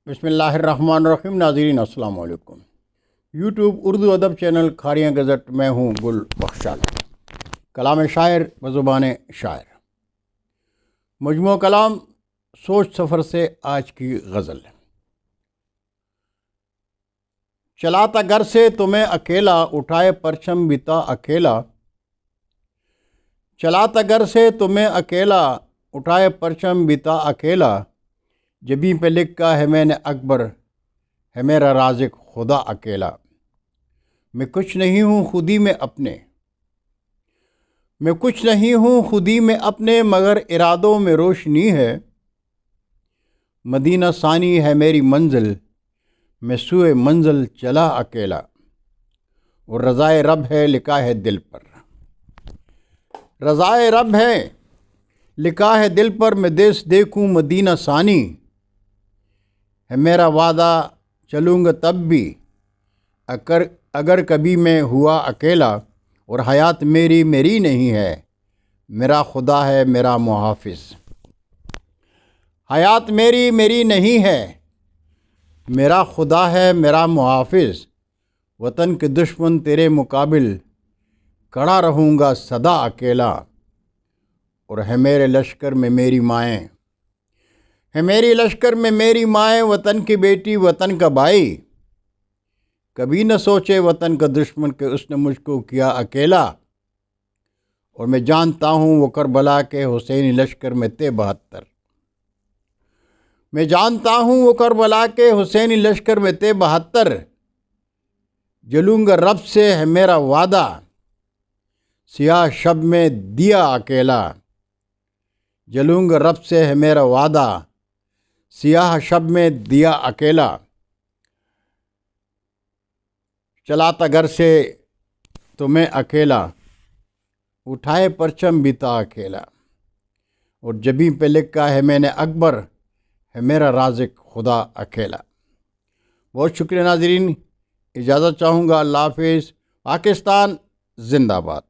بسم اللہ الرحمن الرحیم۔ ناظرین السلام علیکم۔ یوٹیوب اردو ادب چینل کھاریاں گزٹ میں ہوں گل بخشال۔ کلام شاعر بزبان شاعر، مجموعہ کلام سوچ سفر سے آج کی غزل۔ چلا تھا گھر سے تمہیں اکیلا، اٹھائے پرچم بتا اکیلا۔ چلا تھا گھر سے تمہیں اکیلا، اٹھائے پرچم بتا اکیلا۔ جبیں پہ لکھا ہے میں نے اکبر، ہے میرا رازق خدا اکیلا۔ میں کچھ نہیں ہوں خودی میں اپنے، میں کچھ نہیں ہوں خودی میں اپنے، مگر ارادوں میں روشنی ہے۔ مدینہ ثانی ہے میری منزل، میں سوئے منزل چلا اکیلا۔ اور رضائے رب ہے لکھا ہے دل پر، رضائے رب ہے لکھا ہے دل پر، میں دیس دیکھوں مدینہ ثانی۔ ہے میرا وعدہ چلوں گا تب بھی، اگر کبھی میں ہوا اکیلا۔ اور حیات میری میری نہیں ہے، میرا خدا ہے میرا محافظ۔ حیات میری میری نہیں ہے، میرا خدا ہے میرا محافظ۔ وطن کے دشمن تیرے مقابل، کھڑا رہوں گا سدا اکیلا۔ اور ہے میرے لشکر میں میری مائیں، ہے میری لشکر میں میری مائیں، وطن کی بیٹی وطن کا بھائی۔ کبھی نہ سوچے وطن کا دشمن کہ اس نے مجھ کو کیا اکیلا۔ اور میں جانتا ہوں وہ کربلا کے حسینی لشکر میں تھے 72، میں جانتا ہوں وہ کربلا کے حسینی لشکر میں تھے 72۔ جلوں گا رب سے ہے میرا وعدہ، سیاہ شب میں دیا اکیلا۔ جلوں گا رب سے ہے میرا وعدہ، سیاہ شب میں دیا اکیلا۔ چلاتا گھر سے تمہیں اکیلا، اٹھائے پرچم بتا اکیلا۔ اور جبیں پہ لکھا ہے میں نے اکبر، ہے میرا رازق خدا اکیلا۔ بہت شکریہ ناظرین، اجازت چاہوں گا۔ اللہ حافظ۔ پاکستان زندہ باد۔